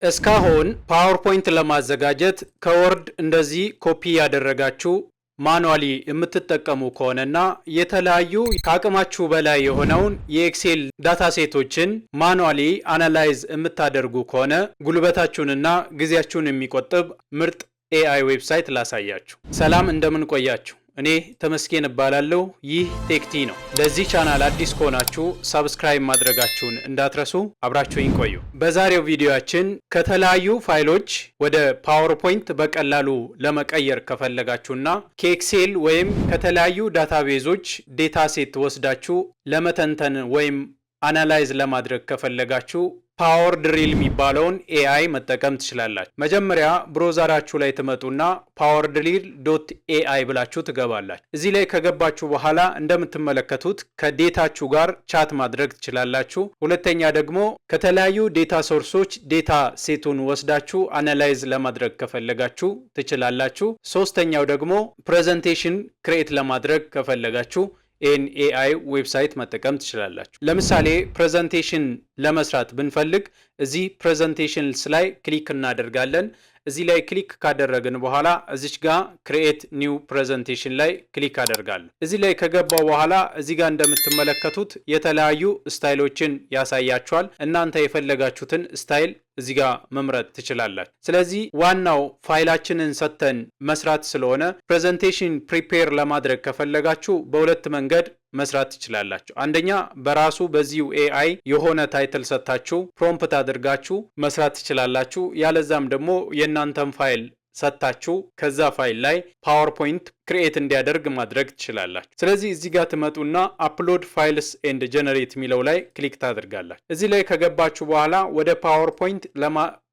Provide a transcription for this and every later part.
እስካሁን ፓወርፖይንት ለማዘጋጀት ከወርድ እንደዚህ ኮፒ ያደረጋችሁ ማኑዋሊ የምትጠቀሙ ከሆነና የተለያዩ ከአቅማችሁ በላይ የሆነውን የኤክሴል ዳታ ሴቶችን ማኑዋሊ አናላይዝ የምታደርጉ ከሆነ ጉልበታችሁንና ጊዜያችሁን የሚቆጥብ ምርጥ ኤአይ ዌብሳይት ላሳያችሁ። ሰላም እንደምን ቆያችሁ? እኔ ተመስገን እባላለሁ። ይህ ቴክቲ ነው። ለዚህ ቻናል አዲስ ከሆናችሁ ሰብስክራይብ ማድረጋችሁን እንዳትረሱ። አብራችሁኝ ቆዩ። በዛሬው ቪዲዮአችን ከተለያዩ ፋይሎች ወደ ፓወርፖይንት በቀላሉ ለመቀየር ከፈለጋችሁና ከኤክሴል ወይም ከተለያዩ ዳታቤዞች ዴታ ሴት ወስዳችሁ ለመተንተን ወይም አናላይዝ ለማድረግ ከፈለጋችሁ ፓወር ድሪል የሚባለውን ኤአይ መጠቀም ትችላላችሁ። መጀመሪያ ብሮዘራችሁ ላይ ትመጡና powerdrill.ai ብላችሁ ትገባላችሁ። እዚህ ላይ ከገባችሁ በኋላ እንደምትመለከቱት ከዴታችሁ ጋር ቻት ማድረግ ትችላላችሁ። ሁለተኛ ደግሞ ከተለያዩ ዴታ ሶርሶች ዴታ ሴቱን ወስዳችሁ አናላይዝ ለማድረግ ከፈለጋችሁ ትችላላችሁ። ሶስተኛው ደግሞ ፕሬዘንቴሽን ክሬት ለማድረግ ከፈለጋችሁ ኤአይ ዌብሳይት መጠቀም ትችላላችሁ። ለምሳሌ ፕሬዘንቴሽን ለመስራት ብንፈልግ እዚህ ፕሬዘንቴሽንስ ላይ ክሊክ እናደርጋለን። እዚህ ላይ ክሊክ ካደረግን በኋላ እዚች ጋር ክሪኤት ኒው ፕሬዘንቴሽን ላይ ክሊክ አደርጋለሁ። እዚህ ላይ ከገባው በኋላ እዚህ ጋር እንደምትመለከቱት የተለያዩ ስታይሎችን ያሳያችኋል። እናንተ የፈለጋችሁትን ስታይል እዚህ ጋር መምረጥ ትችላላችሁ። ስለዚህ ዋናው ፋይላችንን ሰተን መስራት ስለሆነ ፕሬዘንቴሽን ፕሪፔር ለማድረግ ከፈለጋችሁ በሁለት መንገድ መስራት ትችላላችሁ። አንደኛ በራሱ በዚሁ ኤአይ የሆነ ታይትል ሰታችሁ ፕሮምፕት አድርጋችሁ መስራት ትችላላችሁ። ያለዛም ደግሞ የእናንተን ፋይል ሰታችሁ ከዛ ፋይል ላይ ፓወርፖይንት ክሪኤት እንዲያደርግ ማድረግ ትችላላችሁ። ስለዚህ እዚህ ጋር ትመጡና አፕሎድ ፋይልስ ኤንድ ጀነሬት የሚለው ላይ ክሊክ ታደርጋላችሁ። እዚህ ላይ ከገባችሁ በኋላ ወደ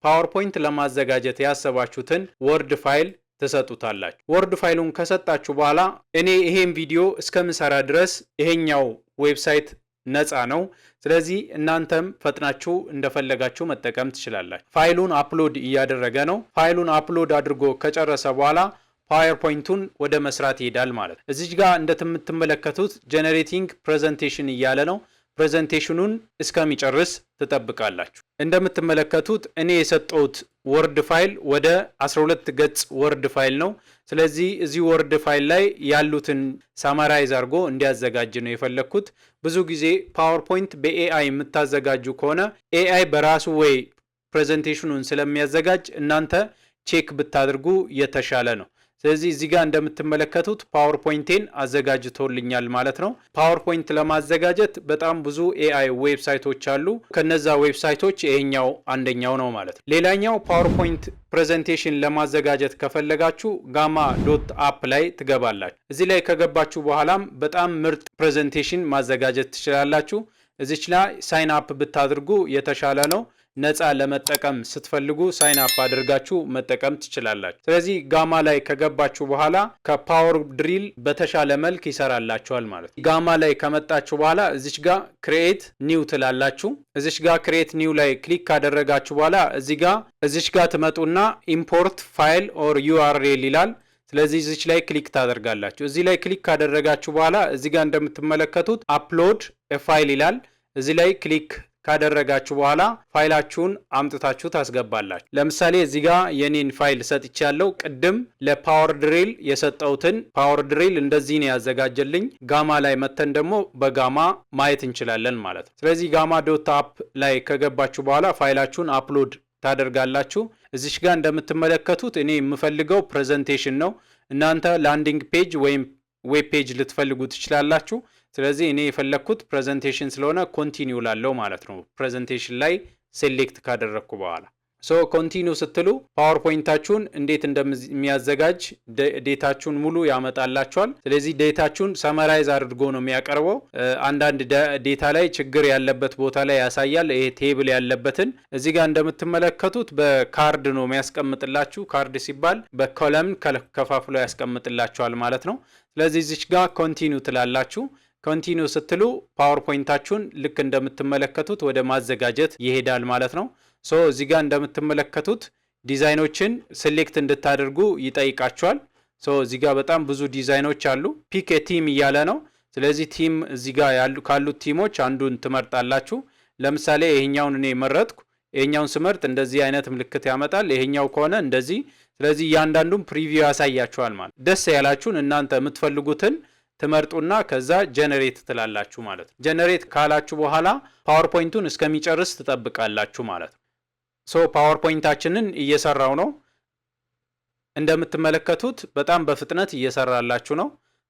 ፓወርፖይንት ለማዘጋጀት ያሰባችሁትን ወርድ ፋይል ትሰጡታላችሁ። ወርድ ፋይሉን ከሰጣችሁ በኋላ እኔ ይሄን ቪዲዮ እስከምሰራ ድረስ ይሄኛው ዌብሳይት ነፃ ነው። ስለዚህ እናንተም ፈጥናችሁ እንደፈለጋችሁ መጠቀም ትችላላችሁ። ፋይሉን አፕሎድ እያደረገ ነው። ፋይሉን አፕሎድ አድርጎ ከጨረሰ በኋላ ፓወርፖይንቱን ወደ መስራት ይሄዳል ማለት ነው። እዚህ ጋር እንደምትመለከቱት ጀነሬቲንግ ፕሬዘንቴሽን እያለ ነው። ፕሬዘንቴሽኑን እስከሚጨርስ ትጠብቃላችሁ። እንደምትመለከቱት እኔ የሰጠሁት ወርድ ፋይል ወደ 12 ገጽ ወርድ ፋይል ነው። ስለዚህ እዚህ ወርድ ፋይል ላይ ያሉትን ሳማራይዝ አድርጎ እንዲያዘጋጅ ነው የፈለግኩት። ብዙ ጊዜ ፓወርፖይንት በኤአይ የምታዘጋጁ ከሆነ ኤአይ በራሱ ወይ ፕሬዘንቴሽኑን ስለሚያዘጋጅ እናንተ ቼክ ብታደርጉ የተሻለ ነው። ስለዚህ እዚህ ጋር እንደምትመለከቱት ፓወርፖይንቴን አዘጋጅቶልኛል ማለት ነው። ፓወርፖይንት ለማዘጋጀት በጣም ብዙ ኤአይ ዌብሳይቶች አሉ። ከነዛ ዌብሳይቶች ይሄኛው አንደኛው ነው ማለት ነው። ሌላኛው ፓወርፖይንት ፕሬዘንቴሽን ለማዘጋጀት ከፈለጋችሁ gamma.app ላይ ትገባላችሁ። እዚህ ላይ ከገባችሁ በኋላም በጣም ምርጥ ፕሬዘንቴሽን ማዘጋጀት ትችላላችሁ። እዚች ላይ ሳይን አፕ ብታድርጉ የተሻለ ነው። ነፃ ለመጠቀም ስትፈልጉ ሳይን አፕ አድርጋችሁ መጠቀም ትችላላችሁ። ስለዚህ ጋማ ላይ ከገባችሁ በኋላ ከፓወር ድሪል በተሻለ መልክ ይሰራላችኋል ማለት ነው። ጋማ ላይ ከመጣችሁ በኋላ እዚች ጋር ክሪኤት ኒው ትላላችሁ። እዚች ጋር ክሪኤት ኒው ላይ ክሊክ ካደረጋችሁ በኋላ እዚች ጋር ትመጡና ኢምፖርት ፋይል ኦር ዩአርኤል ይላል። ስለዚህ እዚች ላይ ክሊክ ታደርጋላችሁ። እዚህ ላይ ክሊክ ካደረጋችሁ በኋላ እዚህ ጋር እንደምትመለከቱት አፕሎድ ፋይል ይላል። እዚህ ላይ ክሊክ ካደረጋችሁ በኋላ ፋይላችሁን አምጥታችሁ ታስገባላችሁ። ለምሳሌ እዚህ ጋር የኔን ፋይል ሰጥቻለሁ። ቅድም ለፓወር ድሪል የሰጠውትን ፓወር ድሪል እንደዚህ ነው ያዘጋጀልኝ። ጋማ ላይ መተን ደግሞ በጋማ ማየት እንችላለን ማለት ነው። ስለዚህ gamma.app ላይ ከገባችሁ በኋላ ፋይላችሁን አፕሎድ ታደርጋላችሁ። እዚሽ ጋር እንደምትመለከቱት እኔ የምፈልገው ፕሬዘንቴሽን ነው። እናንተ ላንዲንግ ፔጅ ወይም ዌብ ፔጅ ልትፈልጉ ትችላላችሁ። ስለዚህ እኔ የፈለኩት ፕሬዘንቴሽን ስለሆነ ኮንቲኒው ላለው ማለት ነው። ፕሬዘንቴሽን ላይ ሴሌክት ካደረግኩ በኋላ ኮንቲኒው ስትሉ ፓወርፖይንታችሁን እንዴት እንደሚያዘጋጅ ዴታችሁን ሙሉ ያመጣላችኋል። ስለዚህ ዴታችሁን ሰመራይዝ አድርጎ ነው የሚያቀርበው። አንዳንድ ዴታ ላይ ችግር ያለበት ቦታ ላይ ያሳያል። ይሄ ቴብል ያለበትን እዚህ ጋር እንደምትመለከቱት በካርድ ነው የሚያስቀምጥላችሁ። ካርድ ሲባል በኮለም ከፋፍሎ ያስቀምጥላችኋል ማለት ነው። ስለዚህ እዚች ጋር ኮንቲኒው ትላላችሁ። ኮንቲኒው ስትሉ ፓወርፖይንታችሁን ልክ እንደምትመለከቱት ወደ ማዘጋጀት ይሄዳል ማለት ነው። እዚህ ጋር እንደምትመለከቱት ዲዛይኖችን ሴሌክት እንድታደርጉ ይጠይቃችኋል። እዚህ ጋር በጣም ብዙ ዲዛይኖች አሉ። ፒክ ቲም እያለ ነው። ስለዚህ ቲም እዚህ ጋር ካሉት ቲሞች አንዱን ትመርጣላችሁ። ለምሳሌ ይሄኛውን እኔ መረጥኩ። ይሄኛውን ስመርጥ እንደዚህ አይነት ምልክት ያመጣል። ይሄኛው ከሆነ እንደዚህ። ስለዚህ እያንዳንዱን ፕሪቪው ያሳያችኋል ማለት። ደስ ያላችሁን እናንተ የምትፈልጉትን ትመርጡና ከዛ ጀነሬት ትላላችሁ ማለት ነው። ጀነሬት ካላችሁ በኋላ ፓወርፖይንቱን እስከሚጨርስ ትጠብቃላችሁ ማለት ነው። ፓወርፖይንታችንን እየሰራው ነው። እንደምትመለከቱት በጣም በፍጥነት እየሰራላችሁ ነው።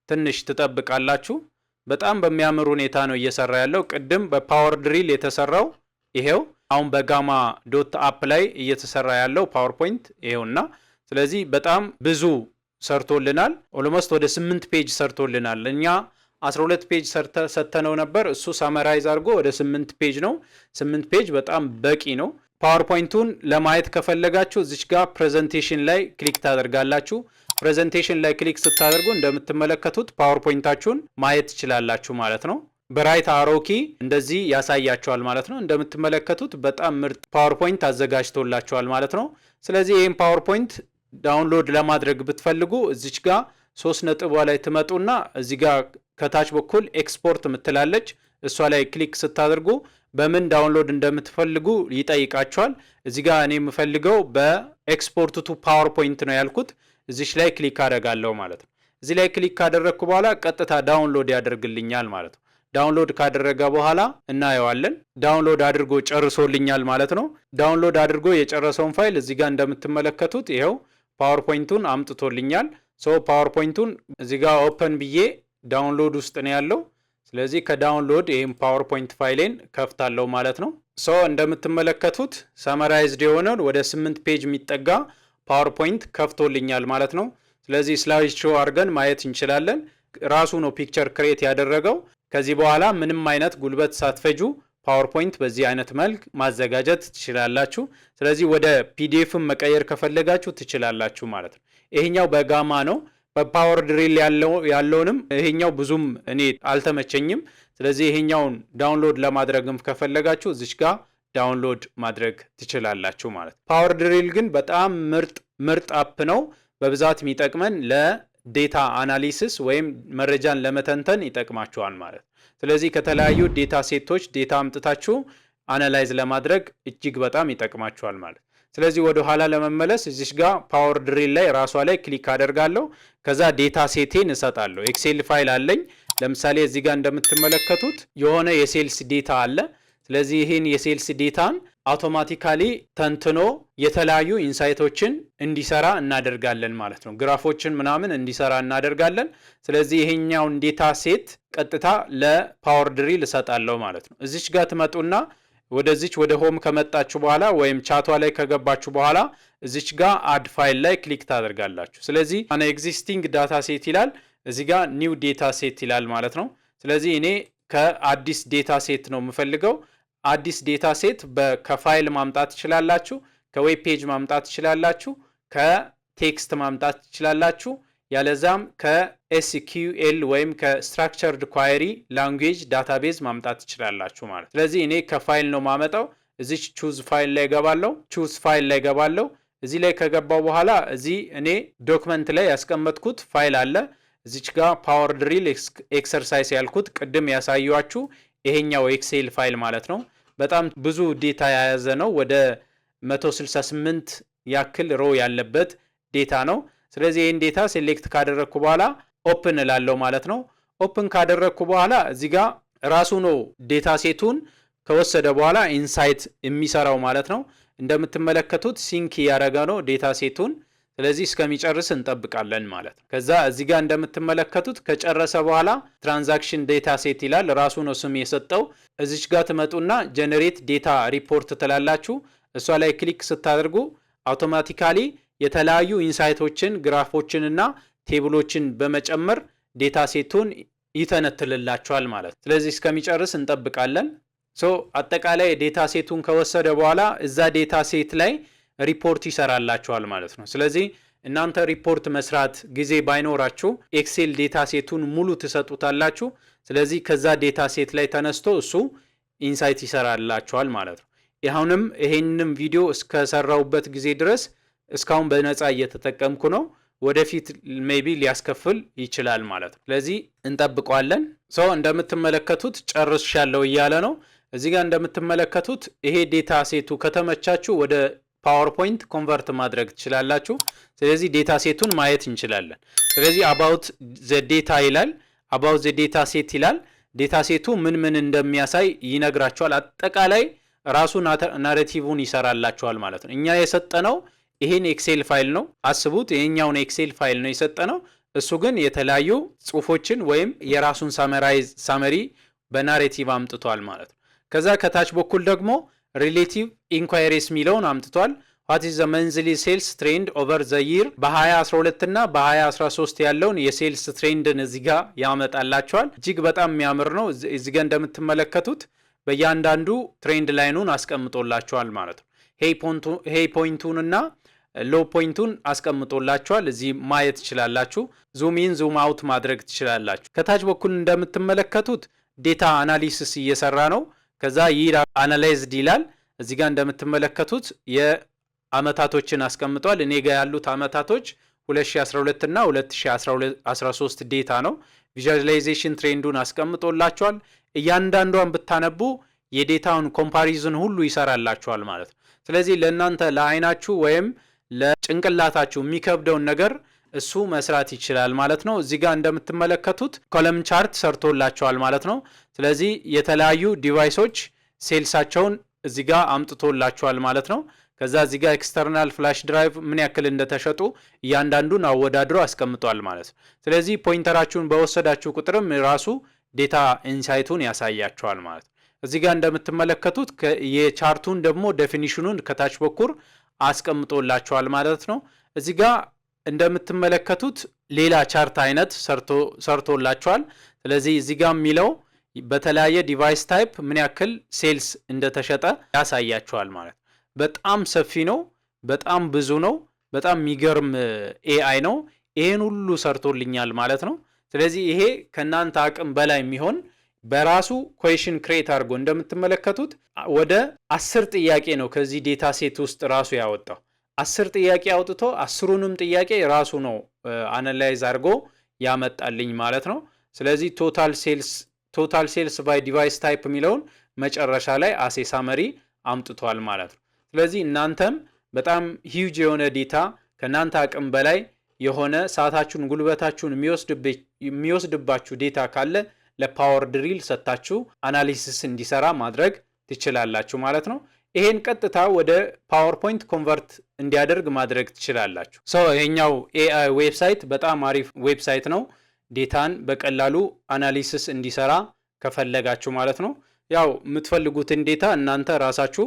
ትንሽ ትጠብቃላችሁ። በጣም በሚያምር ሁኔታ ነው እየሰራ ያለው። ቅድም በፓወር ድሪል የተሰራው ይሄው አሁን በጋማ ዶት አፕ ላይ እየተሰራ ያለው ፓወርፖይንት ይሄውና። ስለዚህ በጣም ብዙ ሰርቶልናል። ኦልሞስት ወደ 8 ፔጅ ሰርቶልናል። እኛ 12 ፔጅ ሰተነው ነበር። እሱ ሳመራይዝ አድርጎ ወደ 8 ፔጅ ነው። 8 ፔጅ በጣም በቂ ነው። ፓወርፖይንቱን ለማየት ከፈለጋችሁ እዚች ጋር ፕሬዘንቴሽን ላይ ክሊክ ታደርጋላችሁ። ፕሬዘንቴሽን ላይ ክሊክ ስታደርጉ እንደምትመለከቱት ፓወርፖይንታችሁን ማየት ትችላላችሁ ማለት ነው። በራይት አሮኪ እንደዚህ ያሳያችኋል ማለት ነው። እንደምትመለከቱት በጣም ምርጥ ፓወርፖይንት አዘጋጅቶላችኋል ማለት ነው። ስለዚህ ይህን ፓወርፖይንት ዳውንሎድ ለማድረግ ብትፈልጉ እዚች ጋር 3 ነጥቧ ላይ ትመጡና እዚህ ጋር ከታች በኩል ኤክስፖርት ምትላለች። እሷ ላይ ክሊክ ስታደርጉ በምን ዳውንሎድ እንደምትፈልጉ ይጠይቃችኋል። እዚህ ጋር እኔ የምፈልገው በኤክስፖርት ቱ ፓወርፖይንት ነው ያልኩት። እዚች ላይ ክሊክ አደርጋለሁ ማለት ነው። እዚህ ላይ ክሊክ ካደረግኩ በኋላ ቀጥታ ዳውንሎድ ያደርግልኛል ማለት ነው። ዳውንሎድ ካደረገ በኋላ እናየዋለን። ዳውንሎድ አድርጎ ጨርሶልኛል ማለት ነው። ዳውንሎድ አድርጎ የጨረሰውን ፋይል እዚህ ጋር እንደምትመለከቱት ይሄው ፓወርፖይንቱን አምጥቶልኛል። ፓወርፖይንቱን እዚህ ጋር ኦፕን ብዬ ዳውንሎድ ውስጥ ነው ያለው። ስለዚህ ከዳውንሎድ ይሄን ፓወርፖይንት ፋይሌን ከፍታለሁ ማለት ነው። እንደምትመለከቱት ሰመራይዝድ የሆነውን ወደ 8 ፔጅ የሚጠጋ ፓወርፖይንት ከፍቶልኛል ማለት ነው። ስለዚህ ስላይድ ሾው አድርገን ማየት እንችላለን። ራሱ ነው ፒክቸር ክሬት ያደረገው። ከዚህ በኋላ ምንም አይነት ጉልበት ሳትፈጁ ፓወርፖይንት በዚህ አይነት መልክ ማዘጋጀት ትችላላችሁ። ስለዚህ ወደ ፒዲኤፍም መቀየር ከፈለጋችሁ ትችላላችሁ ማለት ነው። ይሄኛው በጋማ ነው። በፓወር ድሪል ያለውንም ይሄኛው ብዙም እኔ አልተመቸኝም። ስለዚህ ይሄኛውን ዳውንሎድ ለማድረግም ከፈለጋችሁ እዚች ጋር ዳውንሎድ ማድረግ ትችላላችሁ ማለት ነው። ፓወር ድሪል ግን በጣም ምርጥ አፕ ነው። በብዛት የሚጠቅመን ለዴታ አናሊሲስ ወይም መረጃን ለመተንተን ይጠቅማችኋል ማለት ነው። ስለዚህ ከተለያዩ ዴታ ሴቶች ዴታ አምጥታችሁ አናላይዝ ለማድረግ እጅግ በጣም ይጠቅማችኋል ማለት ነው። ስለዚህ ወደ ኋላ ለመመለስ እዚሽ ጋር ፓወር ድሪል ላይ ራሷ ላይ ክሊክ አደርጋለሁ። ከዛ ዴታ ሴቴን እሰጣለሁ። ኤክሴል ፋይል አለኝ። ለምሳሌ እዚህ ጋር እንደምትመለከቱት የሆነ የሴልስ ዴታ አለ። ስለዚህ ይህን የሴልስ ዴታን አውቶማቲካሊ ተንትኖ የተለያዩ ኢንሳይቶችን እንዲሰራ እናደርጋለን ማለት ነው። ግራፎችን ምናምን እንዲሰራ እናደርጋለን። ስለዚህ ይሄኛውን ዴታ ሴት ቀጥታ ለፓወር ድሪል እሰጣለሁ ማለት ነው። እዚች ጋር ትመጡና ወደዚች ወደ ሆም ከመጣችሁ በኋላ ወይም ቻቷ ላይ ከገባችሁ በኋላ እዚች ጋር አድ ፋይል ላይ ክሊክ ታደርጋላችሁ። ስለዚህ አን ኤግዚስቲንግ ዳታ ሴት ይላል፣ እዚህ ጋር ኒው ዴታ ሴት ይላል ማለት ነው። ስለዚህ እኔ ከአዲስ ዴታ ሴት ነው የምፈልገው። አዲስ ዴታ ሴት ከፋይል ማምጣት ትችላላችሁ፣ ከዌብ ፔጅ ማምጣት ትችላላችሁ፣ ከቴክስት ማምጣት ትችላላችሁ፣ ያለዛም ከኤስኪዩኤል ወይም ከስትራክቸርድ ኳየሪ ላንጉዌጅ ዳታቤዝ ማምጣት ትችላላችሁ ማለት። ስለዚህ እኔ ከፋይል ነው ማመጣው። እዚች ቹዝ ፋይል ላይ ገባለሁ። ቹዝ ፋይል ላይ ገባለሁ። እዚህ ላይ ከገባው በኋላ እዚህ እኔ ዶክመንት ላይ ያስቀመጥኩት ፋይል አለ። እዚች ጋር ፓወር ድሪል ኤክሰርሳይዝ ያልኩት ቅድም ያሳዩአችሁ ይሄኛው ኤክሴል ፋይል ማለት ነው። በጣም ብዙ ዴታ የያዘ ነው። ወደ 168 ያክል ሮ ያለበት ዴታ ነው። ስለዚህ ይህን ዴታ ሴሌክት ካደረግኩ በኋላ ኦፕን እላለሁ ማለት ነው። ኦፕን ካደረግኩ በኋላ እዚህ ጋር ራሱ ነው ዴታ ሴቱን ከወሰደ በኋላ ኢንሳይት የሚሰራው ማለት ነው። እንደምትመለከቱት ሲንክ እያደረገ ነው ዴታ ሴቱን። ስለዚህ እስከሚጨርስ እንጠብቃለን ማለት ነው። ከዛ እዚህ ጋር እንደምትመለከቱት ከጨረሰ በኋላ ትራንዛክሽን ዴታ ሴት ይላል፣ ራሱ ነው ስም የሰጠው። እዚች ጋር ትመጡና ጀነሬት ዴታ ሪፖርት ትላላችሁ። እሷ ላይ ክሊክ ስታደርጉ አውቶማቲካሊ የተለያዩ ኢንሳይቶችን ግራፎችንና ቴብሎችን በመጨመር ዴታ ሴቱን ይተነትልላችኋል ማለት ነው። ስለዚህ እስከሚጨርስ እንጠብቃለን። አጠቃላይ ዴታ ሴቱን ከወሰደ በኋላ እዛ ዴታ ሴት ላይ ሪፖርት ይሰራላችኋል ማለት ነው። ስለዚህ እናንተ ሪፖርት መስራት ጊዜ ባይኖራችሁ ኤክሴል ዴታ ሴቱን ሙሉ ትሰጡታላችሁ። ስለዚህ ከዛ ዴታ ሴት ላይ ተነስቶ እሱ ኢንሳይት ይሰራላችኋል ማለት ነው። አሁንም ይሄንንም ቪዲዮ እስከሰራውበት ጊዜ ድረስ እስካሁን በነፃ እየተጠቀምኩ ነው። ወደፊት ሜቢ ሊያስከፍል ይችላል ማለት ነው። ስለዚህ እንጠብቀዋለን። እንደምትመለከቱት ጨርሻለሁ እያለ ነው። እዚህ ጋር እንደምትመለከቱት ይሄ ዴታ ሴቱ ከተመቻችሁ ወደ ፓወርፖይንት ኮንቨርት ማድረግ ትችላላችሁ። ስለዚህ ዴታ ሴቱን ማየት እንችላለን። ስለዚህ about the data ይላል፣ about the data set ይላል። ዴታ ሴቱ ምን እንደሚያሳይ ይነግራችኋል። አጠቃላይ ራሱ ናሬቲቭን ይሰራላችኋል ማለት ነው። እኛ የሰጠነው ይሄን ኤክሴል ፋይል ነው። አስቡት፣ ይሄኛውን ኤክሴል ፋይል ነው የሰጠነው። እሱ ግን የተለያዩ ጽሁፎችን ወይም የራሱን ሳመሪ በናሬቲቭ አምጥቷል ማለት ነው። ከዛ ከታች በኩል ደግሞ ሪሌቲቭ ኢንኳይሪስ ሚለውን አምጥቷል። what is the monthly sales trend over the year በ2012 እና በ2013 ያለውን የሴልስ ትሬንድን እዚህ ጋር ያመጣላችኋል። እጅግ በጣም የሚያምር ነው። እዚህ ጋር እንደምትመለከቱት በእያንዳንዱ ትሬንድ ላይኑን አስቀምጦላችኋል ማለት ነው። ሄይ ፖይንቱን እና ሎ ፖይንቱን አስቀምጦላችኋል። እዚህ ማየት ትችላላችሁ። ዙም ኢን ዙም አውት ማድረግ ትችላላችሁ። ከታች በኩል እንደምትመለከቱት ዴታ አናሊሲስ እየሰራ ነው። ከዛ ይር አናላይዝድ ይላል። እዚህ ጋር እንደምትመለከቱት የአመታቶችን አስቀምጧል። እኔ ጋር ያሉት አመታቶች 2012 እና 2013 ዴታ ነው። ቪዥዋላይዜሽን ትሬንዱን አስቀምጦላችኋል። እያንዳንዷን ብታነቡ የዴታውን ኮምፓሪዝን ሁሉ ይሰራላችኋል ማለት ነው። ስለዚህ ለእናንተ ለአይናችሁ ወይም ለጭንቅላታችሁ የሚከብደውን ነገር እሱ መስራት ይችላል ማለት ነው። እዚህ ጋር እንደምትመለከቱት ኮለም ቻርት ሰርቶላቸዋል ማለት ነው። ስለዚህ የተለያዩ ዲቫይሶች ሴልሳቸውን እዚህ ጋር አምጥቶላቸዋል ማለት ነው። ከዛ እዚህ ጋር ኤክስተርናል ፍላሽ ድራይቭ ምን ያክል እንደተሸጡ እያንዳንዱን አወዳድሮ አስቀምጧል ማለት ነው። ስለዚህ ፖይንተራችሁን በወሰዳችሁ ቁጥርም ራሱ ዴታ ኢንሳይቱን ያሳያቸዋል ማለት ነው። እዚህ ጋር እንደምትመለከቱት የቻርቱን ደግሞ ዴፊኒሽኑን ከታች በኩል አስቀምጦላቸዋል ማለት ነው። እዚህ ጋር እንደምትመለከቱት ሌላ ቻርት አይነት ሰርቶላቸዋል። ስለዚህ እዚህ ጋር የሚለው በተለያየ ዲቫይስ ታይፕ ምን ያክል ሴልስ እንደተሸጠ ያሳያቸዋል ማለት ነው። በጣም ሰፊ ነው፣ በጣም ብዙ ነው፣ በጣም የሚገርም ኤአይ ነው። ይሄን ሁሉ ሰርቶልኛል ማለት ነው። ስለዚህ ይሄ ከናንተ አቅም በላይ የሚሆን በራሱ ኩዌሽን ክሬት አድርጎ እንደምትመለከቱት ወደ 10 ጥያቄ ነው ከዚህ ዴታ ሴት ውስጥ ራሱ ያወጣው። 10 ጥያቄ አውጥቶ 10ሩንም ጥያቄ ራሱ ነው አናላይዝ አድርጎ ያመጣልኝ ማለት ነው። ስለዚህ ቶታል ሴልስ ባይ ዲቫይስ ታይፕ የሚለውን መጨረሻ ላይ አሴ ሳመሪ አምጥቷል ማለት ነው። ስለዚህ እናንተም በጣም ሂውጅ የሆነ ዴታ ከናንተ አቅም በላይ የሆነ ሰዓታችሁን ጉልበታችሁን የሚወስድባችሁ ዴታ ካለ ለፓወር ድሪል ሰጣችሁ አናሊሲስ እንዲሰራ ማድረግ ትችላላችሁ ማለት ነው። ይሄን ቀጥታ ወደ ፓወርፖይንት ኮንቨርት እንዲያደርግ ማድረግ ትችላላችሁ። ይሄኛው ኤአይ ዌብሳይት በጣም አሪፍ ዌብሳይት ነው። ዴታን በቀላሉ አናሊሲስ እንዲሰራ ከፈለጋችሁ ማለት ነው። ያው የምትፈልጉትን ዴታ እናንተ ራሳችሁ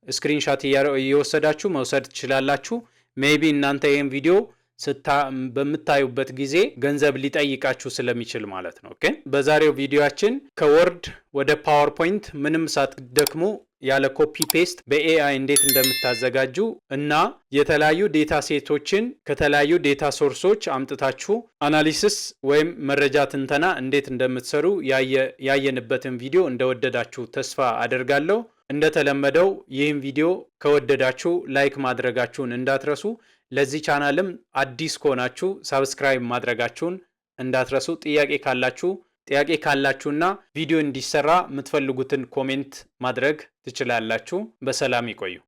ስክሪንሻት እየወሰዳችሁ መውሰድ ትችላላችሁ። ሜቢ እናንተ ይሄን ቪዲዮ በምታዩበት ጊዜ ገንዘብ ሊጠይቃችሁ ስለሚችል ማለት ነው። ኦኬ፣ በዛሬው ቪዲዮአችን ከወርድ ወደ ፓወርፖይንት ምንም ሳትደክሙ ያለ ኮፒ ፔስት በኤአይ እንዴት እንደምታዘጋጁ እና የተለያዩ ዴታ ሴቶችን ከተለያዩ ዴታ ሶርሶች አምጥታችሁ አናሊሲስ ወይም መረጃ ትንተና እንዴት እንደምትሰሩ ያየንበትን ቪዲዮ እንደወደዳችሁ ተስፋ አደርጋለሁ። እንደተለመደው ይህን ቪዲዮ ከወደዳችሁ ላይክ ማድረጋችሁን እንዳትረሱ። ለዚህ ቻናልም አዲስ ከሆናችሁ ሰብስክራይብ ማድረጋችሁን እንዳትረሱ። ጥያቄ ካላችሁና ቪዲዮ እንዲሰራ የምትፈልጉትን ኮሜንት ማድረግ ትችላላችሁ። በሰላም ይቆዩ።